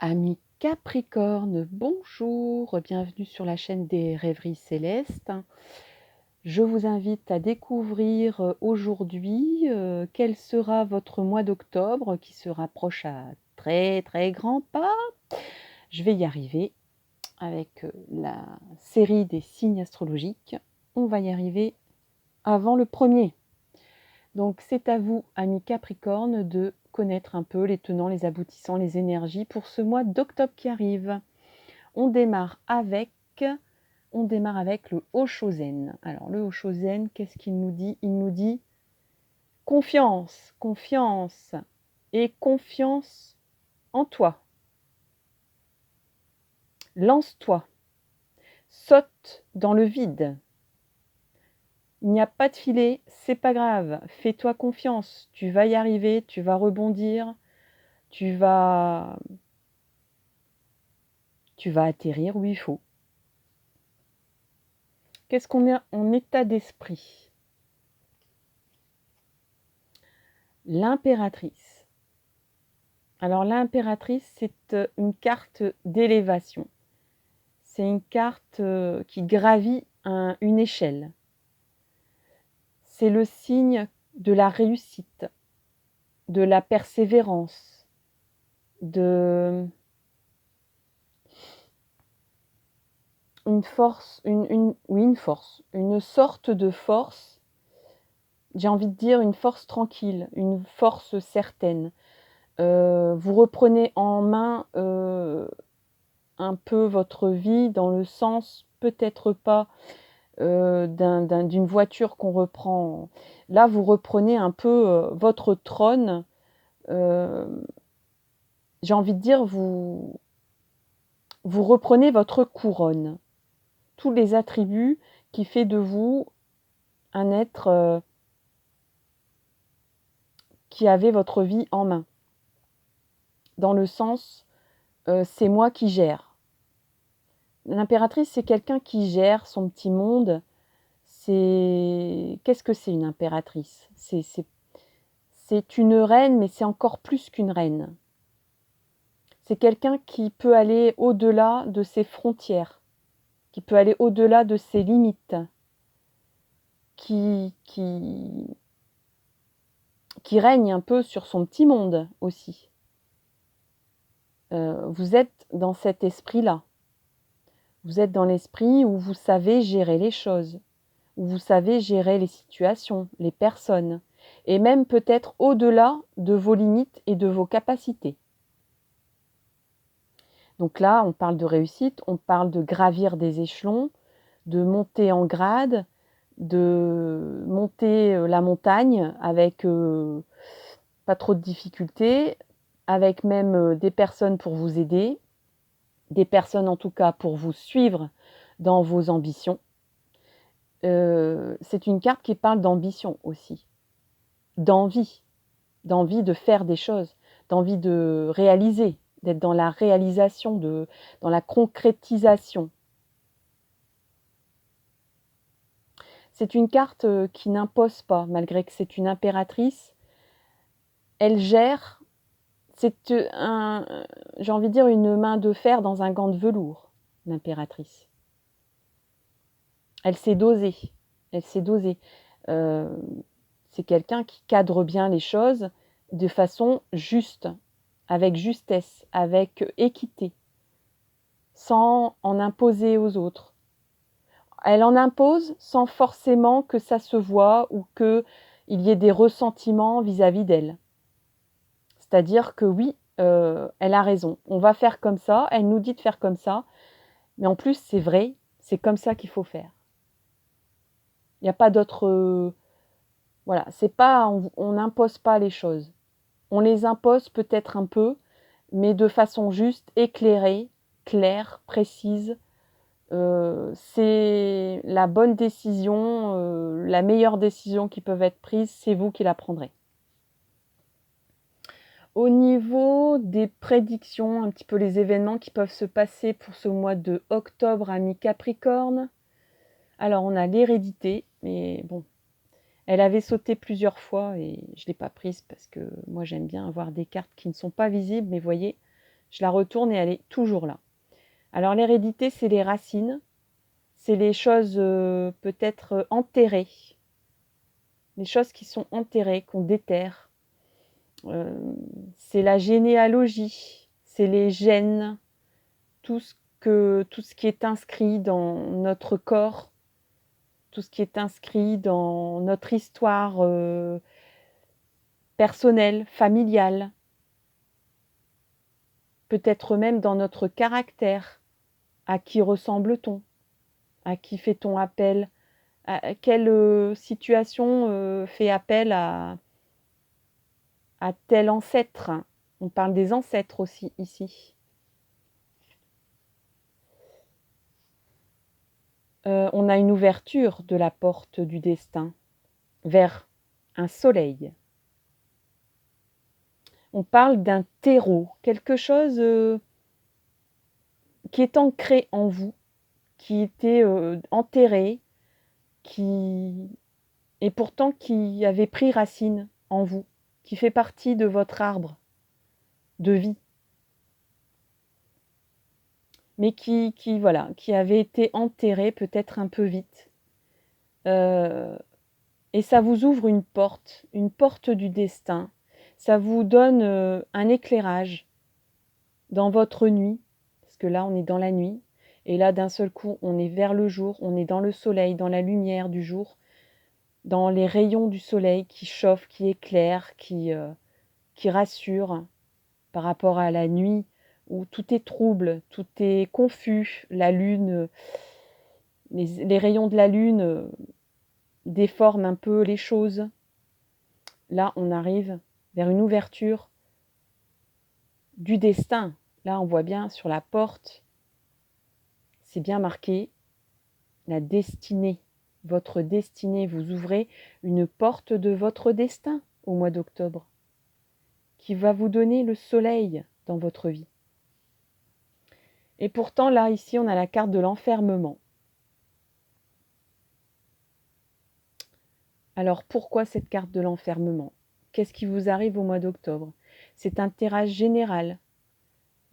Amis Capricorne, bonjour, bienvenue sur la chaîne des rêveries célestes. Je vous invite à découvrir aujourd'hui quel sera votre mois d'octobre qui se rapproche à très grands pas. Je vais y arriver avec la série des signes astrologiques. On va y arriver avant le premier. Donc c'est à vous, amis Capricorne, de connaître un peu les tenants, les aboutissants, les énergies pour ce mois d'octobre qui arrive. On démarre avec le Oshozen. Alors le Oshozen, qu'est-ce qu'il nous dit? Il nous dit confiance, confiance et confiance en toi. Lance-toi, saute dans le vide. Il n'y a pas de filet, c'est pas grave. Fais-toi confiance, tu vas y arriver, tu vas rebondir, tu vas atterrir où il faut. Qu'est-ce qu'on est en état d'esprit? L'impératrice. Alors l'impératrice, c'est une carte d'élévation. C'est une carte qui gravit une échelle. C'est le signe de la réussite, de la persévérance, de une force, une sorte de force, j'ai envie de dire une force tranquille, une force certaine. Vous reprenez en main un peu votre vie dans le sens, peut-être pas d'une voiture qu'on reprend. Là, vous reprenez un peu votre trône. J'ai envie de dire, vous reprenez votre couronne. Tous les attributs qui fait de vous un être qui avait votre vie en main. Dans le sens, c'est moi qui gère. L'impératrice, c'est quelqu'un qui gère son petit monde. Qu'est-ce que c'est une impératrice? C'est une reine, mais c'est encore plus qu'une reine. C'est quelqu'un qui peut aller au-delà de ses frontières, qui peut aller au-delà de ses limites, qui règne un peu sur son petit monde aussi. Vous êtes dans cet esprit-là. Vous êtes dans l'esprit où vous savez gérer les choses, où vous savez gérer les situations, les personnes, et même peut-être au-delà de vos limites et de vos capacités. Donc là, on parle de réussite, on parle de gravir des échelons, de monter en grade, de monter la montagne avec pas trop de difficultés, avec même des personnes pour vous aider, des personnes en tout cas pour vous suivre dans vos ambitions. C'est une carte qui parle d'ambition aussi, d'envie de faire des choses, d'envie de réaliser, d'être dans la réalisation, dans la concrétisation. C'est une carte qui n'impose pas, malgré que c'est une impératrice. Elle gère, c'est j'ai envie de dire une main de fer dans un gant de velours, l'impératrice. Elle sait doser, elle sait doser. C'est quelqu'un qui cadre bien les choses de façon juste, avec justesse, avec équité, sans en imposer aux autres. Elle en impose sans forcément que ça se voie ou qu'il y ait des ressentiments vis-à-vis d'elle. C'est-à-dire que oui, elle a raison. On va faire comme ça, elle nous dit de faire comme ça, mais en plus c'est vrai, c'est comme ça qu'il faut faire. Il n'y a pas d'autre... voilà, c'est pas, on n'impose pas les choses. On les impose peut-être un peu, mais de façon juste, éclairée, claire, précise. C'est la bonne décision, la meilleure décision qui peut être prise, c'est vous qui la prendrez. Au niveau des prédictions, un petit peu les événements qui peuvent se passer pour ce mois de octobre, amis Capricorne. Alors on a l'hérédité, mais bon, elle avait sauté plusieurs fois et je ne l'ai pas prise parce que moi j'aime bien avoir des cartes qui ne sont pas visibles, mais voyez, Je la retourne et elle est toujours là. Alors l'hérédité, c'est les racines, c'est les choses peut-être enterrées, les choses qui sont enterrées, qu'on déterre. C'est la généalogie, c'est les gènes, tout ce qui est inscrit dans notre corps, tout ce qui est inscrit dans notre histoire personnelle, familiale, peut-être même dans notre caractère. À qui ressemble-t-on? À qui fait-on appel? À quelle situation fait appel à tel ancêtre? On parle des ancêtres aussi ici. On a une ouverture de la porte du destin vers un soleil. On parle d'un terreau, quelque chose qui est ancré en vous, qui était enterré, et pourtant qui avait pris racine en vous, qui fait partie de votre arbre de vie, mais qui avait été enterré peut-être un peu vite. Et ça vous ouvre une porte du destin. Ça vous donne un éclairage dans votre nuit, parce que là on est dans la nuit, et là d'un seul coup on est vers le jour, on est dans le soleil, dans la lumière du jour, dans les rayons du soleil qui chauffent, qui éclairent, qui rassurent par rapport à la nuit où tout est trouble, tout est confus, la lune, les rayons de la lune déforment un peu les choses. Là on arrive vers une ouverture du destin. Là on voit bien sur la porte, c'est bien marqué la destinée. Votre destinée, vous ouvrez une porte de votre destin au mois d'octobre qui va vous donner le soleil dans votre vie. Et pourtant, là, ici, on a la carte de l'enfermement. Alors, pourquoi cette carte de l'enfermement? Qu'est-ce qui vous arrive au mois d'octobre? C'est un tirage général.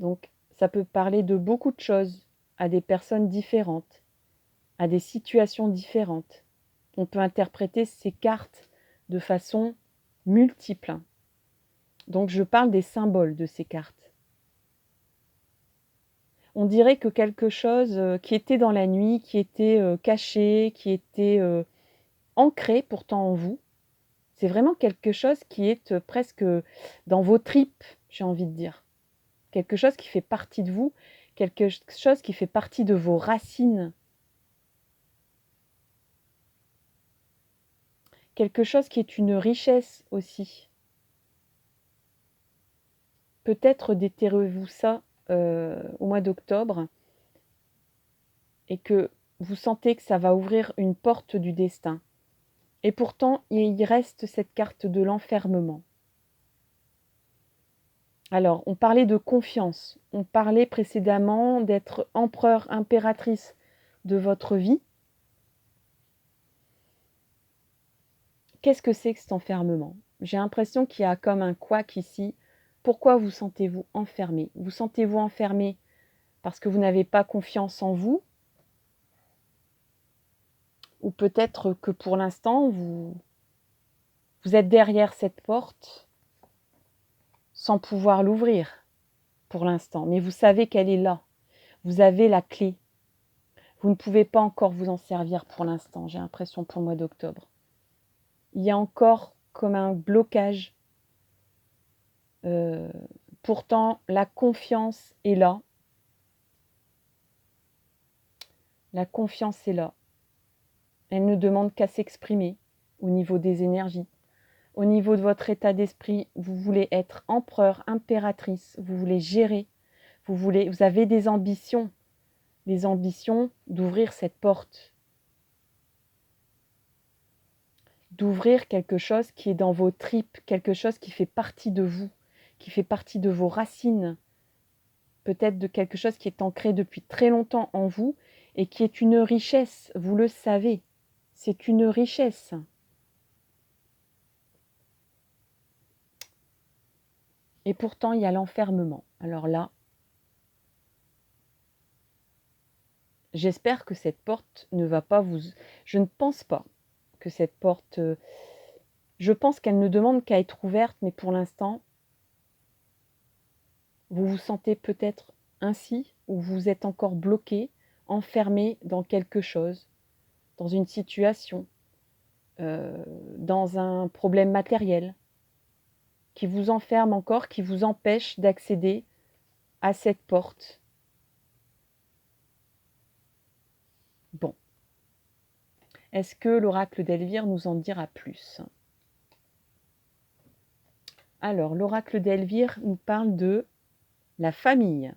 Donc, ça peut parler de beaucoup de choses à des personnes différentes, à des situations différentes. On peut interpréter ces cartes de façon multiple. Donc, je parle des symboles de ces cartes. On dirait que quelque chose qui était dans la nuit, qui était caché, qui était ancré pourtant en vous, c'est vraiment quelque chose qui est presque dans vos tripes, j'ai envie de dire. Quelque chose qui fait partie de vous, quelque chose qui fait partie de vos racines. Quelque chose qui est une richesse aussi. Peut-être déterrez-vous ça au mois d'octobre et que vous sentez que ça va ouvrir une porte du destin. Et pourtant, il reste cette carte de l'enfermement. Alors, on parlait de confiance. On parlait précédemment d'être empereur, impératrice de votre vie. Qu'est-ce que c'est que cet enfermement? J'ai l'impression qu'il y a comme un couac ici. Pourquoi vous sentez-vous enfermé? Vous sentez-vous enfermé parce que vous n'avez pas confiance en vous? Ou peut-être que pour l'instant, vous êtes derrière cette porte sans pouvoir l'ouvrir pour l'instant. Mais vous savez qu'elle est là. Vous avez la clé. Vous ne pouvez pas encore vous en servir pour l'instant, j'ai l'impression, pour le mois d'octobre. Il y a encore comme un blocage. Pourtant, la confiance est là. La confiance est là. Elle ne demande qu'à s'exprimer au niveau des énergies. Au niveau de votre état d'esprit, vous voulez être empereur, impératrice, vous voulez gérer, vous avez des ambitions d'ouvrir cette porte, d'ouvrir quelque chose qui est dans vos tripes, quelque chose qui fait partie de vous, qui fait partie de vos racines, peut-être de quelque chose qui est ancré depuis très longtemps en vous et qui est une richesse, vous le savez, c'est une richesse. Et pourtant, il y a l'enfermement. Alors là, j'espère que cette porte ne va pas vous... Je ne pense pas que cette porte... je pense qu'elle ne demande qu'à être ouverte, mais pour l'instant, vous vous sentez peut-être ainsi, ou vous êtes encore bloqué, enfermé dans quelque chose, dans une situation, dans un problème matériel, qui vous enferme encore, qui vous empêche d'accéder à cette porte. Bon. Est-ce que l'oracle d'Elvire nous en dira plus? Alors, l'oracle d'Elvire nous parle de la famille.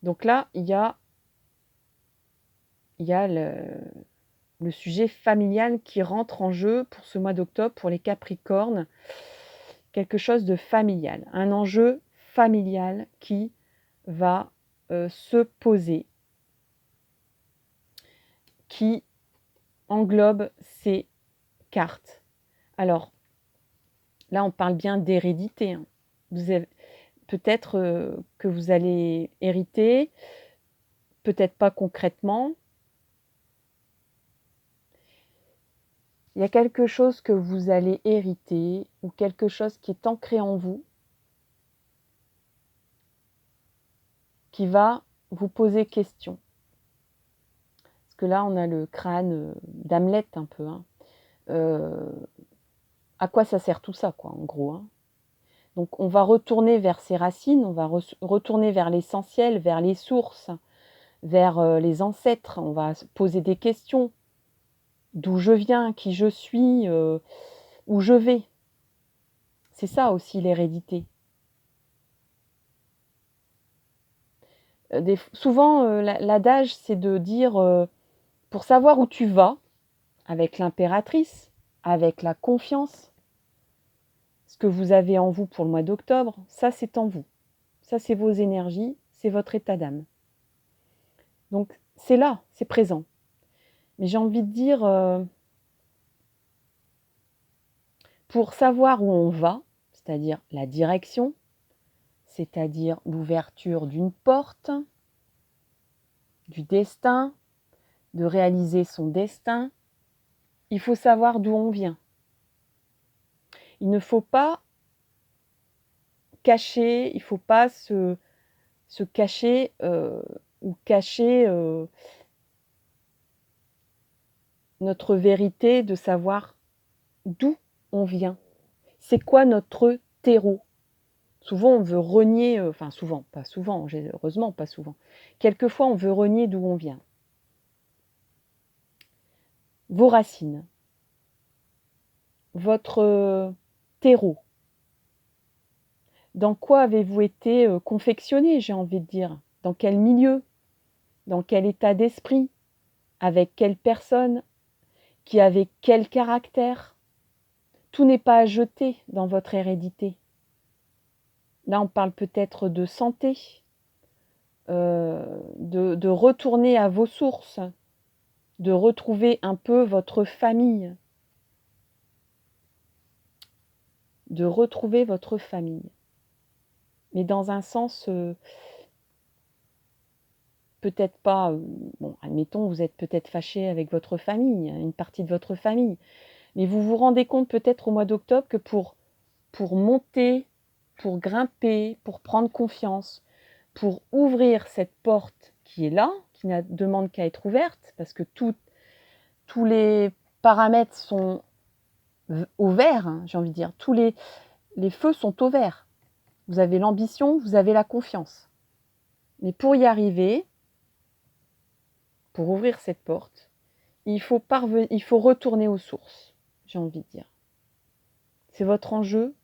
Donc là, il y a le sujet familial qui rentre en jeu pour ce mois d'octobre, pour les Capricornes. Quelque chose de familial, un enjeu familial qui va se poser, qui englobe ces cartes. Alors, là, on parle bien d'hérédité. Hein. Vous avez peut-être que vous allez hériter, peut-être pas concrètement. Il y a quelque chose que vous allez hériter ou quelque chose qui est ancré en vous qui va vous poser question. Parce que là, on a le crâne d'Hamlet un peu. Hein. À quoi ça sert tout ça, quoi, en gros hein. Donc, on va retourner vers ses racines, on va retourner vers l'essentiel, vers les sources, vers les ancêtres. On va se poser des questions. D'où je viens, qui je suis, où je vais. C'est ça aussi l'hérédité. Souvent, l'adage, c'est de dire, pour savoir où tu vas, avec l'impératrice, avec la confiance, ce que vous avez en vous pour le mois d'octobre, ça c'est en vous. Ça c'est vos énergies, c'est votre état d'âme. Donc c'est là, c'est présent. Mais j'ai envie de dire, pour savoir où on va, c'est-à-dire la direction, c'est-à-dire l'ouverture d'une porte, du destin, de réaliser son destin, il faut savoir d'où on vient. Il ne faut pas cacher, il ne faut pas se cacher ou cacher notre vérité de savoir d'où on vient. C'est quoi notre terreau? Souvent, on veut renier, enfin souvent, pas souvent, heureusement pas souvent. Quelquefois, on veut renier d'où on vient. Vos racines, votre terreau. Dans quoi avez-vous été confectionné, j'ai envie de dire? Dans quel milieu? Dans quel état d'esprit? Avec quelle personne? Qui avait quel caractère? Tout n'est pas à jeter dans votre hérédité. Là, on parle peut-être de santé, de retourner à vos sources, de retrouver un peu votre famille. De retrouver votre famille. Mais dans un sens, peut-être pas, bon, admettons, vous êtes peut-être fâché avec votre famille, une partie de votre famille, mais vous vous rendez compte peut-être au mois d'octobre que pour monter, pour grimper, pour prendre confiance, pour ouvrir cette porte qui est là, qui ne demande qu'à être ouverte, parce que tous les paramètres sont au vert, hein, j'ai envie de dire, tous les feux sont au vert. Vous avez l'ambition, vous avez la confiance. Mais pour y arriver, pour ouvrir cette porte, il faut retourner aux sources, j'ai envie de dire. C'est votre enjeu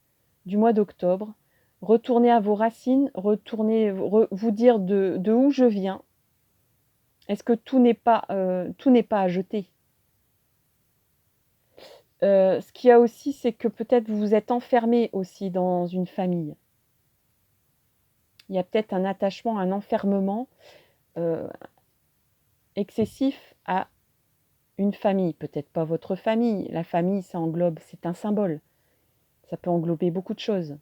du mois d'octobre. Retournez à vos racines, vous dire de où je viens. Est-ce que tout n'est pas à jeter? Ce qu'il y a aussi, c'est que peut-être vous vous êtes enfermé aussi dans une famille. Il y a peut-être un attachement, un enfermement excessif à une famille. Peut-être pas votre famille. La famille, ça englobe, c'est un symbole. Ça peut englober beaucoup de choses.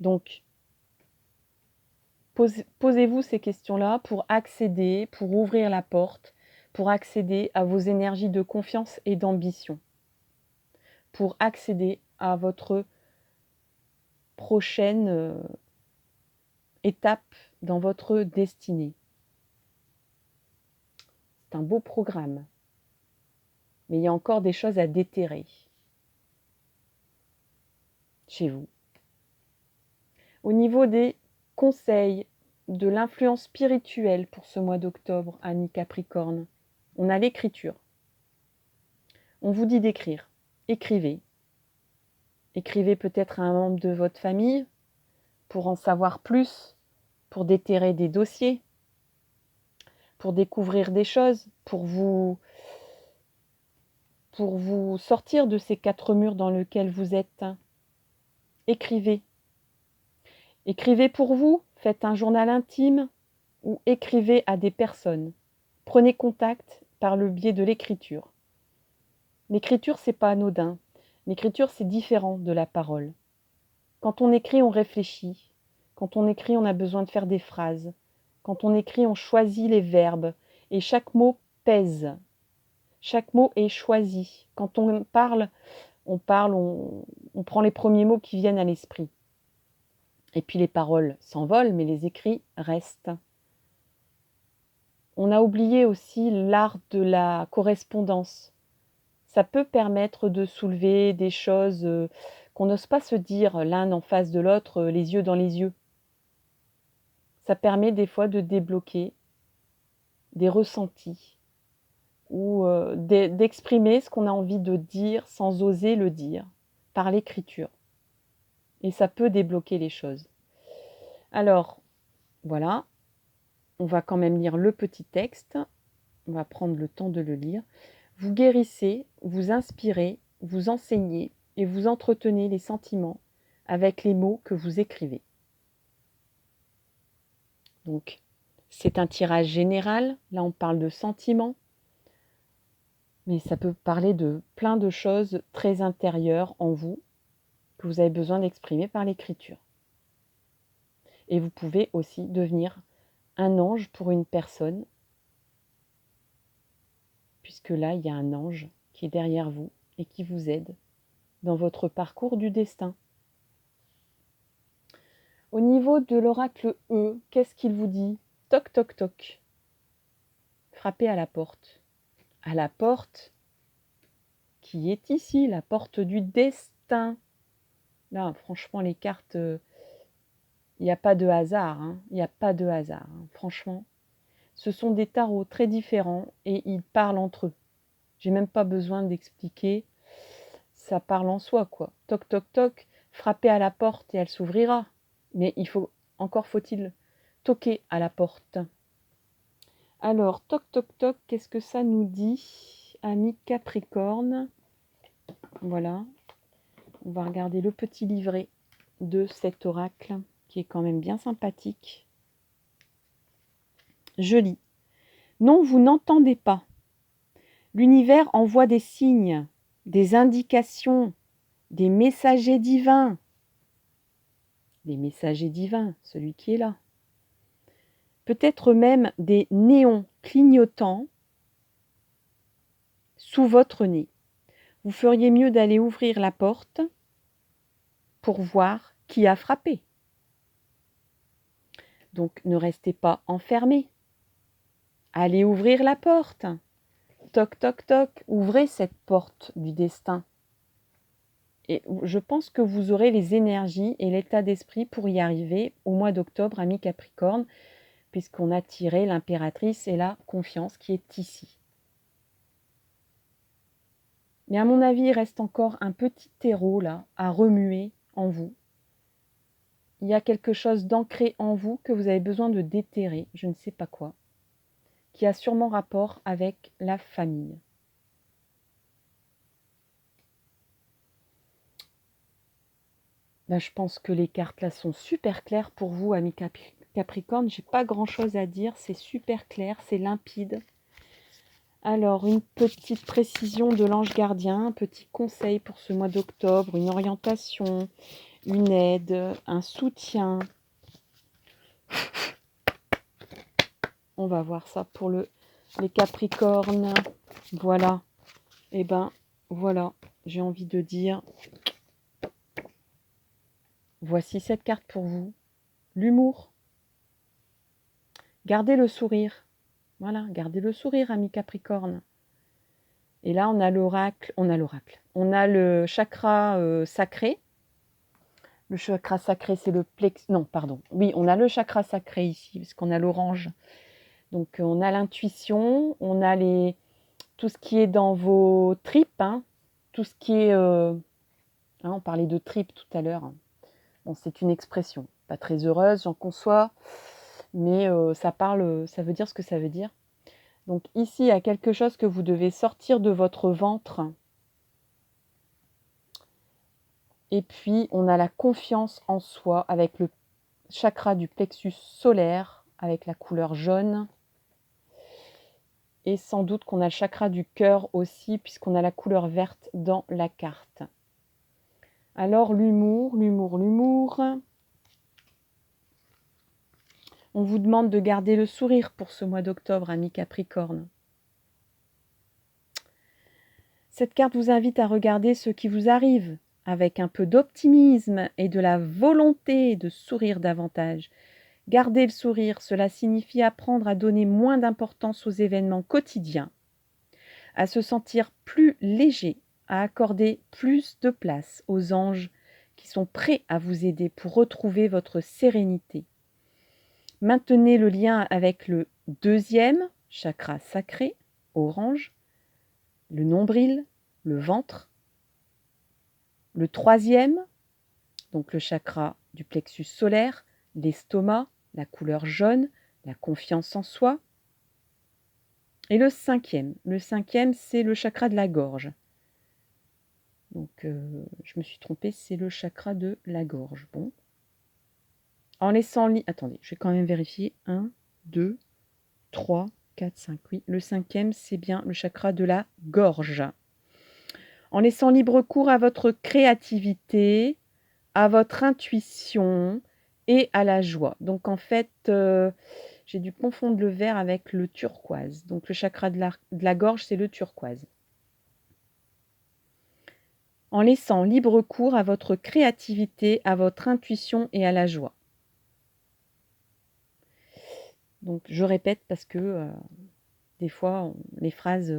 Donc, Posez-vous ces questions-là pour accéder, pour ouvrir la porte, pour accéder à vos énergies de confiance et d'ambition, pour accéder à votre prochaine étape dans votre destinée. C'est un beau programme, mais il y a encore des choses à déterrer chez vous. Au niveau des conseils, de l'influence spirituelle pour ce mois d'octobre, amis Capricorne, on a l'écriture. On vous dit d'écrire. Écrivez. Écrivez peut-être à un membre de votre famille pour en savoir plus, pour déterrer des dossiers, pour découvrir des choses, pour vous sortir de ces 4 murs dans lesquels vous êtes. Écrivez. Écrivez pour vous, faites un journal intime ou écrivez à des personnes. Prenez contact par le biais de l'écriture. L'écriture, c'est pas anodin. L'écriture, c'est différent de la parole. Quand on écrit, on réfléchit. Quand on écrit, on a besoin de faire des phrases. Quand on écrit, on choisit les verbes. Et chaque mot pèse. Chaque mot est choisi. Quand on parle, on prend les premiers mots qui viennent à l'esprit. Et puis les paroles s'envolent, mais les écrits restent. On a oublié aussi l'art de la correspondance. Ça peut permettre de soulever des choses qu'on n'ose pas se dire l'un en face de l'autre, les yeux dans les yeux. Ça permet des fois de débloquer des ressentis ou d'exprimer ce qu'on a envie de dire sans oser le dire par l'écriture. Et ça peut débloquer les choses. Alors, voilà, on va quand même lire le petit texte. On va prendre le temps de le lire. Vous guérissez, vous inspirez, vous enseignez et vous entretenez les sentiments avec les mots que vous écrivez. Donc, c'est un tirage général. Là, on parle de sentiments. Mais ça peut parler de plein de choses très intérieures en vous que vous avez besoin d'exprimer par l'écriture. Et vous pouvez aussi devenir un ange pour une personne, puisque là, il y a un ange qui est derrière vous et qui vous aide dans votre parcours du destin. Au niveau de l'oracle E, qu'est-ce qu'il vous dit? Toc, toc, toc. Frappez à la porte. À la porte qui est ici, la porte du destin. Là, franchement, les cartes, il n'y a pas de hasard. Il n'y a pas de hasard. Franchement, ce sont des tarots très différents et ils parlent entre eux. J'ai même pas besoin d'expliquer. Ça parle en soi, quoi. Toc, toc, toc. Frappez à la porte et elle s'ouvrira. Mais encore faut-il toquer à la porte. Alors, toc, toc, toc, qu'est-ce que ça nous dit, amis Capricorne? Voilà. On va regarder le petit livret de cet oracle, qui est quand même bien sympathique. Je lis. Non, vous n'entendez pas. L'univers envoie des signes, des indications, des messagers divins. Des messagers divins, celui qui est là. Peut-être même des néons clignotants sous votre nez. Vous feriez mieux d'aller ouvrir la porte pour voir qui a frappé. Donc ne restez pas enfermés. Allez ouvrir la porte. Toc, toc, toc. Ouvrez cette porte du destin. Et je pense que vous aurez les énergies et l'état d'esprit pour y arriver au mois d'octobre, amis Capricorne, puisqu'on a tiré l'impératrice et la confiance qui est ici. Mais à mon avis, il reste encore un petit terreau là à remuer en vous. Il y a quelque chose d'ancré en vous que vous avez besoin de déterrer, je ne sais pas quoi, qui a sûrement rapport avec la famille. Je pense que les cartes là sont super claires pour vous, amis Capricorne. J'ai pas grand chose à dire, c'est super clair, c'est limpide. Alors, une petite précision de l'ange gardien, un petit conseil pour ce mois d'octobre, une orientation, une aide, un soutien. On va voir ça pour les Capricornes. Voilà. Et ben, voilà. J'ai envie de dire, voici cette carte pour vous. L'humour. Gardez le sourire. Voilà, gardez le sourire, amis Capricorne. Et là, on a l'oracle. On a le chakra sacré. Le chakra sacré, c'est le plexus. Non, pardon. Oui, on a le chakra sacré ici, parce qu'on a l'orange. Donc, on a l'intuition, on a tout ce qui est dans vos tripes, hein, tout ce qui est... on parlait de tripes tout à l'heure. Bon, c'est une expression, pas très heureuse, j'en conçois, mais ça veut dire ce que ça veut dire. Donc ici, il y a quelque chose que vous devez sortir de votre ventre. Et puis, on a la confiance en soi avec le chakra du plexus solaire, avec la couleur jaune. Et sans doute qu'on a le chakra du cœur aussi, puisqu'on a la couleur verte dans la carte. Alors, l'humour. On vous demande de garder le sourire pour ce mois d'octobre, amis Capricorne. Cette carte vous invite à regarder ce qui vous arrive avec un peu d'optimisme et de la volonté de sourire davantage. Garder le sourire, cela signifie apprendre à donner moins d'importance aux événements quotidiens, à se sentir plus léger, à accorder plus de place aux anges qui sont prêts à vous aider pour retrouver votre sérénité. Maintenez le lien avec le deuxième chakra sacré, orange, le nombril, le ventre. Le troisième, donc le chakra du plexus solaire, l'estomac, la couleur jaune, la confiance en soi. Et le cinquième, c'est le chakra de la gorge. Donc, je me suis trompée, c'est le chakra de la gorge. Bon. En laissant... Attendez, je vais quand même vérifier. 1, 2, 3, 4, 5. Oui, le cinquième, c'est bien le chakra de la gorge. En laissant libre cours à votre créativité, à votre intuition et à la joie. Donc, en fait, j'ai dû confondre le vert avec le turquoise. Donc, le chakra de la gorge, c'est le turquoise. En laissant libre cours à votre créativité, à votre intuition et à la joie. Donc, je répète parce que des fois, les phrases...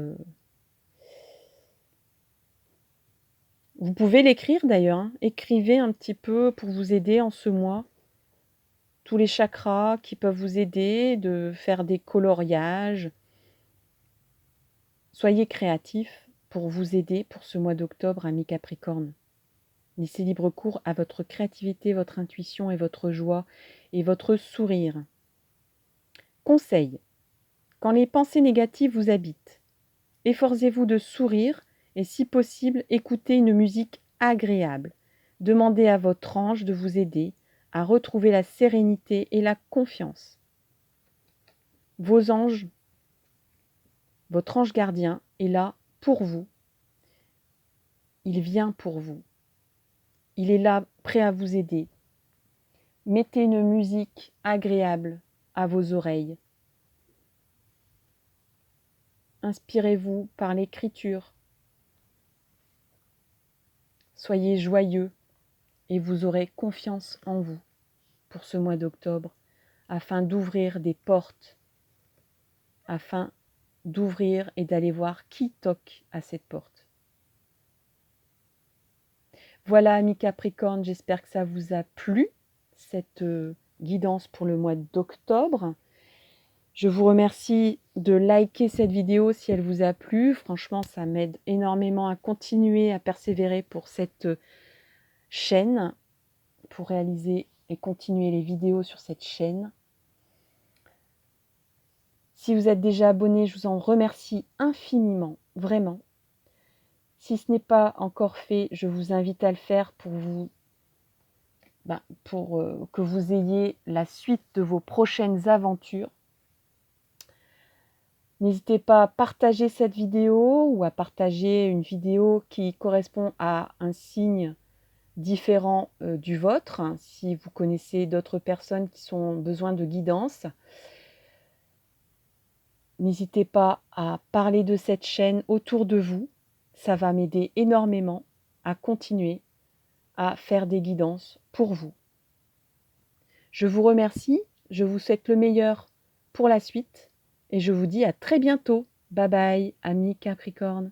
Vous pouvez l'écrire d'ailleurs. Hein. Écrivez un petit peu pour vous aider en ce mois. Tous les chakras qui peuvent vous aider, de faire des coloriages. Soyez créatifs pour vous aider pour ce mois d'octobre, amis Capricorne. Laissez libre cours à votre créativité, votre intuition et votre joie et votre sourire. Conseil. Quand les pensées négatives vous habitent, efforcez-vous de sourire et si possible, écoutez une musique agréable. Demandez à votre ange de vous aider à retrouver la sérénité et la confiance. Vos anges, votre ange gardien est là pour vous. Il vient pour vous. Il est là, prêt à vous aider. Mettez une musique agréable à vos oreilles. Inspirez-vous par l'écriture. Soyez joyeux et vous aurez confiance en vous pour ce mois d'octobre afin d'ouvrir des portes, afin d'ouvrir et d'aller voir qui toque à cette porte. Voilà, amis Capricorne, j'espère que ça vous a plu, cette guidance pour le mois d'octobre. Je vous remercie de liker cette vidéo si elle vous a plu. Franchement, ça m'aide énormément à continuer à persévérer pour cette chaîne, pour réaliser et continuer les vidéos sur cette chaîne. Si vous êtes déjà abonné, je vous en remercie infiniment, vraiment. Si ce n'est pas encore fait, je vous invite à le faire pour que vous ayez la suite de vos prochaines aventures. N'hésitez pas à partager cette vidéo ou à partager une vidéo qui correspond à un signe différent du vôtre, hein, si vous connaissez d'autres personnes qui ont besoin de guidance. N'hésitez pas à parler de cette chaîne autour de vous. Ça va m'aider énormément à continuer à faire des guidances pour vous. Je vous remercie, je vous souhaite le meilleur pour la suite et je vous dis à très bientôt. Bye bye, amis Capricorne.